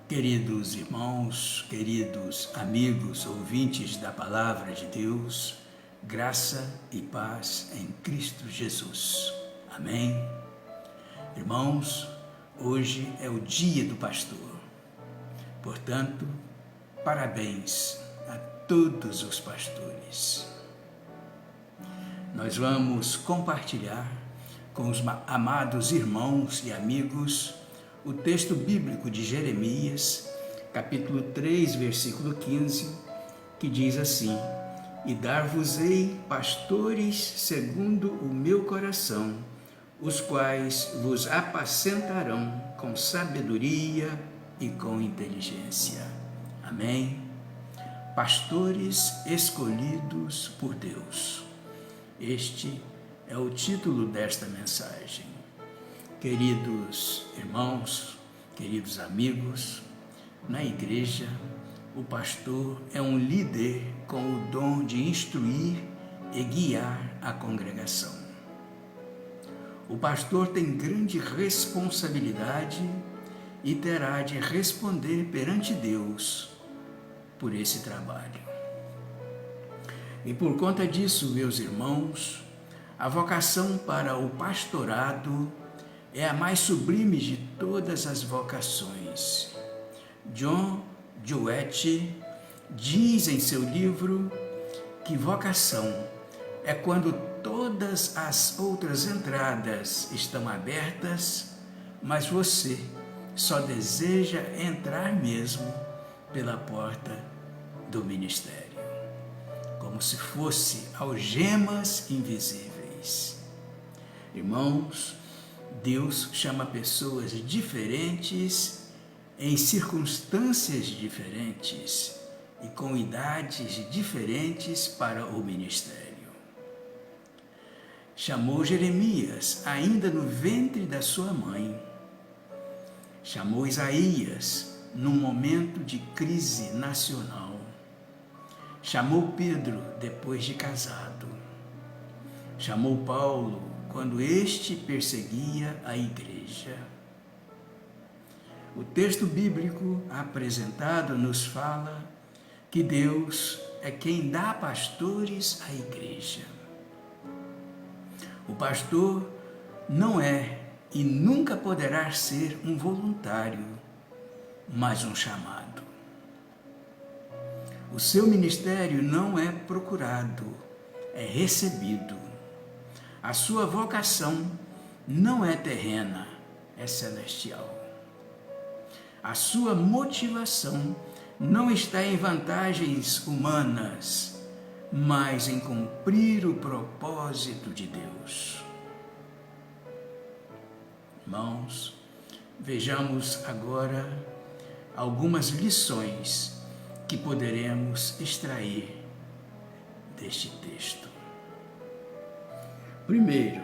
Queridos irmãos, queridos amigos, ouvintes da Palavra de Deus, graça e paz em Cristo Jesus. Amém? Irmãos, hoje é o dia do pastor. Portanto, parabéns a todos os pastores. Nós vamos compartilhar com os amados irmãos e amigos o texto bíblico de Jeremias, capítulo 3, versículo 15, que diz assim: E dar-vos-ei pastores segundo o meu coração, os quais vos apacentarão com sabedoria e com inteligência. Amém? Pastores escolhidos por Deus. Este é o título desta mensagem. Queridos irmãos, queridos amigos, na igreja, o pastor é um líder com o dom de instruir e guiar a congregação. O pastor tem grande responsabilidade e terá de responder perante Deus por esse trabalho. E por conta disso, meus irmãos, a vocação para o pastorado é a mais sublime de todas as vocações. John Jowett diz em seu livro que vocação é quando todas as outras entradas estão abertas, mas você só deseja entrar mesmo pela porta do ministério, como se fosse algemas invisíveis. Irmãos, Deus chama pessoas diferentes, em circunstâncias diferentes e com idades diferentes para o ministério. Chamou Jeremias ainda no ventre da sua mãe. Chamou Isaías num momento de crise nacional. Chamou Pedro depois de casado. Chamou Paulo quando este perseguia a igreja. O texto bíblico apresentado nos fala que Deus é quem dá pastores à igreja. O pastor não é e nunca poderá ser um voluntário, mas um chamado. O seu ministério não é procurado, é recebido. A sua vocação não é terrena, é celestial. A sua motivação não está em vantagens humanas, mas em cumprir o propósito de Deus. Irmãos, vejamos agora algumas lições que poderemos extrair deste texto. Primeiro,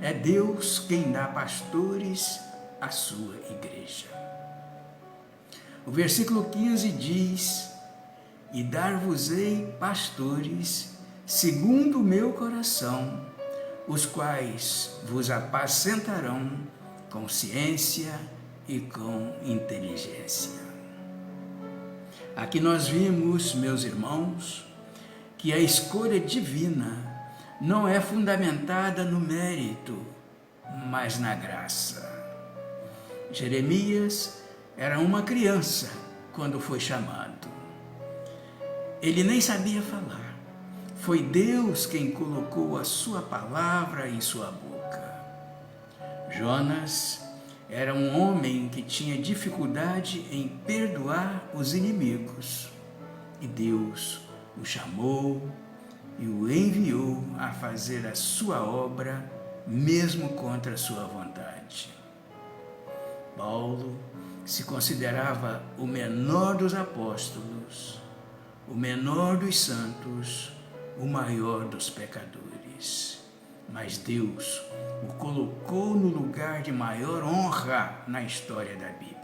é Deus quem dá pastores à sua igreja. O versículo 15 diz: E dar-vos-ei pastores segundo o meu coração, os quais vos apacentarão com ciência e com inteligência. Aqui nós vimos, meus irmãos, que a escolha divina não é fundamentada no mérito, mas na graça. Jeremias era uma criança quando foi chamado. Ele nem sabia falar. Foi Deus quem colocou a sua palavra em sua boca. Jonas era um homem que tinha dificuldade em perdoar os inimigos. E Deus o chamou e o enviou a fazer a sua obra, mesmo contra a sua vontade. Paulo se considerava o menor dos apóstolos, o menor dos santos, o maior dos pecadores. Mas Deus o colocou no lugar de maior honra na história da Bíblia.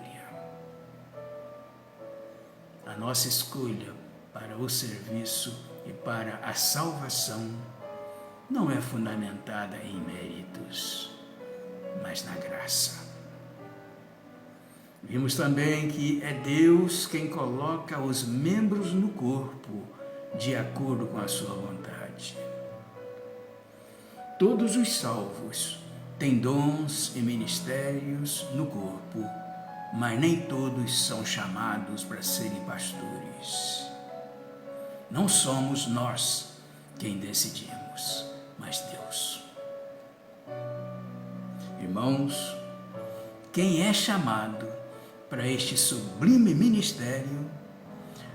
A nossa escolha para o serviço e para a salvação não é fundamentada em méritos, mas na graça. Vimos também que é Deus quem coloca os membros no corpo de acordo com a sua vontade. Todos os salvos têm dons e ministérios no corpo, mas nem todos são chamados para serem pastores. Não somos nós quem decidimos, mas Deus. Irmãos, quem é chamado para este sublime ministério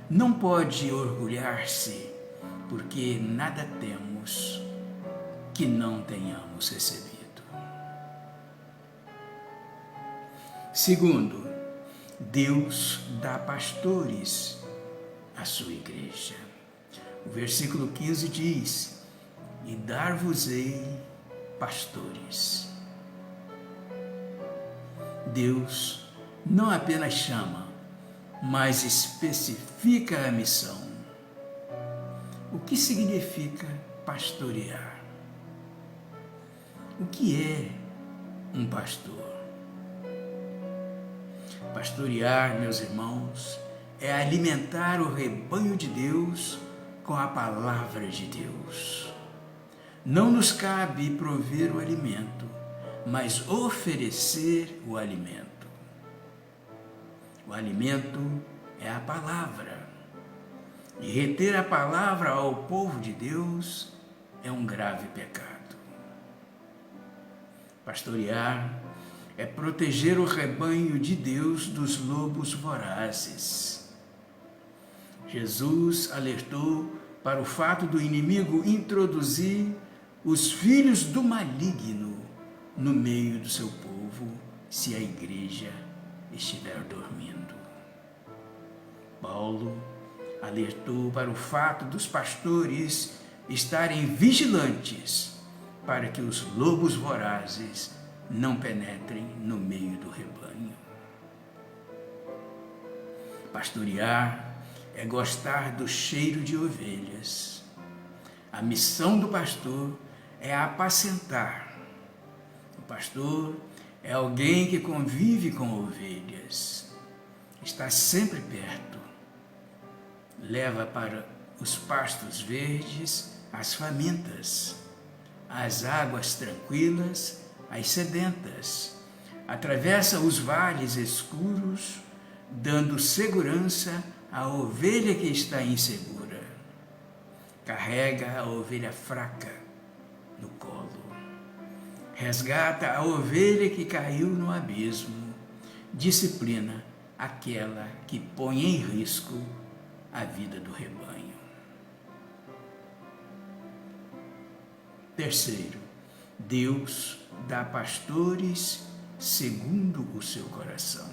não pode orgulhar-se, porque nada temos que não tenhamos recebido. Segundo, Deus dá pastores à sua igreja. O versículo 15 diz: e dar-vos-ei pastores. Deus não apenas chama, mas especifica a missão. O que significa pastorear? O que é um pastor? Pastorear, meus irmãos, é alimentar o rebanho de Deus com a palavra de Deus. Não nos cabe prover o alimento, mas oferecer o alimento. O alimento é a palavra. E reter a palavra ao povo de Deus é um grave pecado. Pastorear é proteger o rebanho de Deus dos lobos vorazes. Jesus alertou para o fato do inimigo introduzir os filhos do maligno no meio do seu povo, se a igreja estiver dormindo. Paulo alertou para o fato dos pastores estarem vigilantes para que os lobos vorazes não penetrem no meio do rebanho. Pastorear é gostar do cheiro de ovelhas. A missão do pastor é apacentar. O pastor é alguém que convive com ovelhas, está sempre perto, leva para os pastos verdes as famintas, as águas tranquilas as sedentas, atravessa os vales escuros, dando segurança à ovelha que está insegura. Carrega a ovelha fraca no colo. Resgata a ovelha que caiu no abismo. Disciplina aquela que põe em risco a vida do rebanho. Terceiro, Deus dá pastores segundo o seu coração.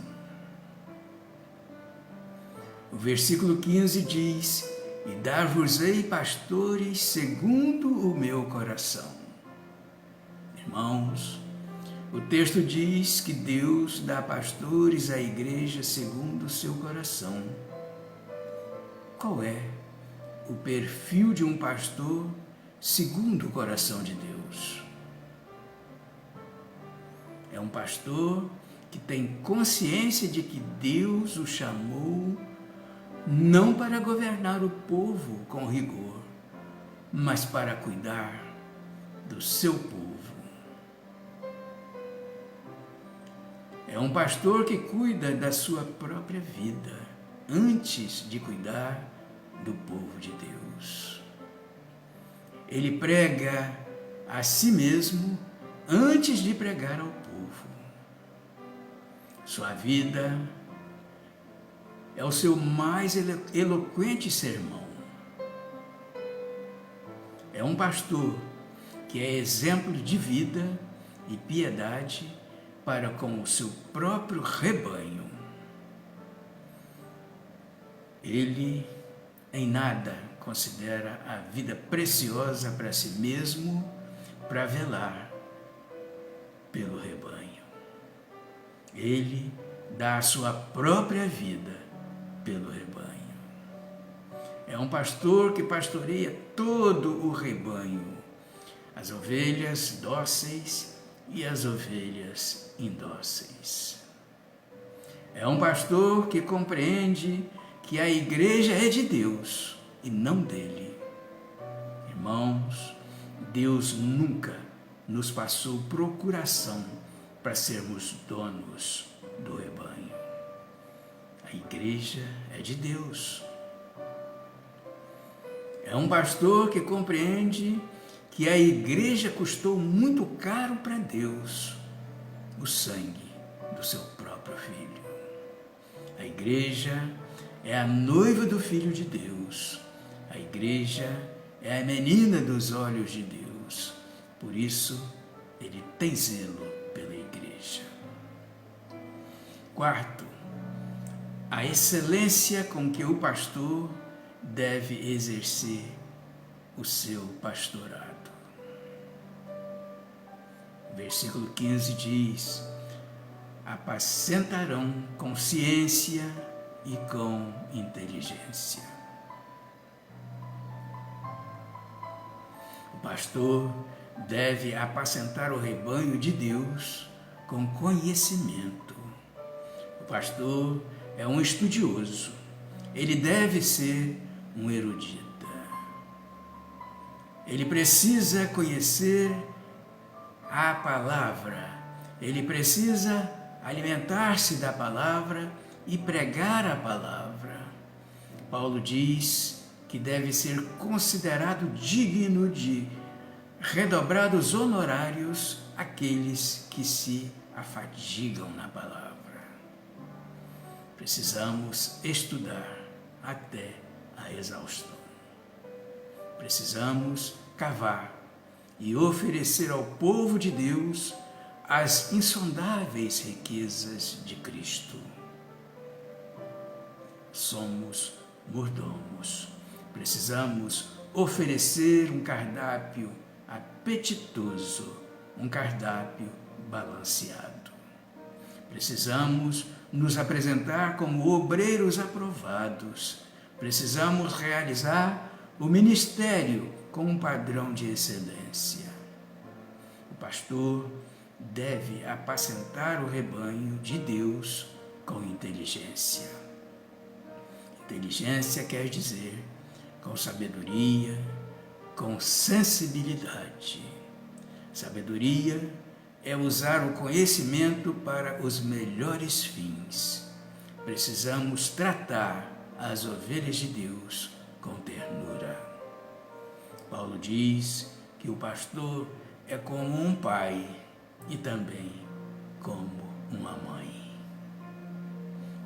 O versículo 15 diz: e dar-vos-ei pastores segundo o meu coração. Irmãos, o texto diz que Deus dá pastores à igreja segundo o seu coração. Qual é o perfil de um pastor segundo o coração de Deus? É um pastor que tem consciência de que Deus o chamou não para governar o povo com rigor, mas para cuidar do seu povo. É um pastor que cuida da sua própria vida antes de cuidar do povo de Deus. Ele prega a si mesmo antes de pregar ao povo. Sua vida é o seu mais eloquente sermão. É um pastor que é exemplo de vida e piedade para com o seu próprio rebanho. Ele em nada considera a vida preciosa para si mesmo, para velar pelo rebanho. Ele dá a sua própria vida pelo rebanho. É um pastor que pastoreia todo o rebanho, as ovelhas dóceis e as ovelhas indóceis. É um pastor que compreende que a igreja é de Deus e não dele. Irmãos, Deus nunca nos passou procuração para sermos donos do rebanho. A igreja é de Deus. É um pastor que compreende que a igreja custou muito caro para Deus o sangue do seu próprio filho. A igreja é a noiva do Filho de Deus. A igreja é a menina dos olhos de Deus. Por isso, ele tem zelo pela igreja. Quarto, a excelência com que o pastor deve exercer o seu pastorado. Versículo 15 diz: apacentarão com ciência e com inteligência. O pastor deve apacentar o rebanho de Deus com conhecimento. O pastor é um estudioso. Ele deve ser um erudita. Ele precisa conhecer a palavra. Ele precisa alimentar-se da palavra e pregar a palavra. Paulo diz que deve ser considerado digno de redobrados honorários aqueles que se afadigam na palavra. Precisamos estudar até a exaustão. Precisamos cavar e oferecer ao povo de Deus as insondáveis riquezas de Cristo. Somos mordomos. Precisamos oferecer um cardápio apetitoso, um cardápio balanceado. Precisamos nos apresentar como obreiros aprovados. Precisamos realizar o ministério com um padrão de excelência. O pastor deve apacentar o rebanho de Deus com inteligência. Inteligência quer dizer com sabedoria, com sensibilidade. Sabedoria é usar o conhecimento para os melhores fins. Precisamos tratar as ovelhas de Deus com ternura. Paulo diz que o pastor é como um pai e também como uma mãe.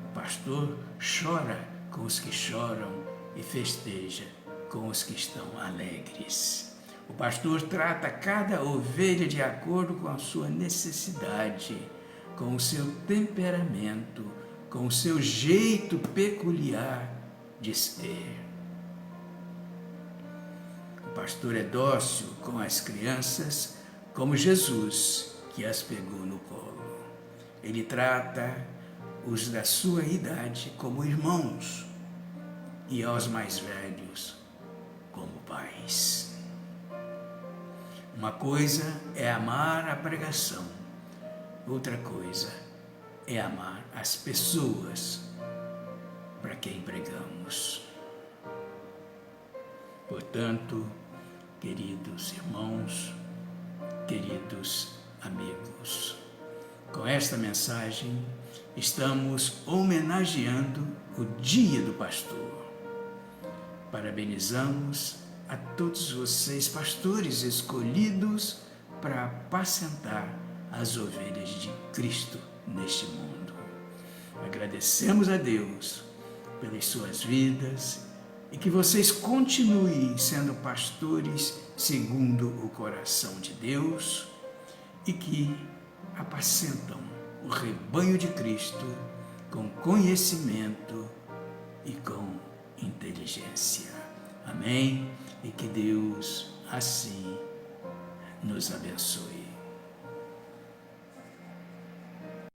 O pastor chora com os que choram e festeja com os que estão alegres. O pastor trata cada ovelha de acordo com a sua necessidade, com o seu temperamento, com o seu jeito peculiar de ser. O pastor é dócil com as crianças, como Jesus, que as pegou no colo. Ele trata os da sua idade como irmãos e aos mais velhos como pais. Uma coisa é amar a pregação, outra coisa é amar as pessoas para quem pregamos. Portanto, queridos irmãos, queridos amigos, com esta mensagem estamos homenageando o Dia do Pastor. Parabenizamos a todos vocês, pastores escolhidos para apacentar as ovelhas de Cristo neste mundo. Agradecemos a Deus pelas suas vidas e que vocês continuem sendo pastores segundo o coração de Deus e que apacentam o rebanho de Cristo com conhecimento e com inteligência. Amém? E que Deus assim nos abençoe.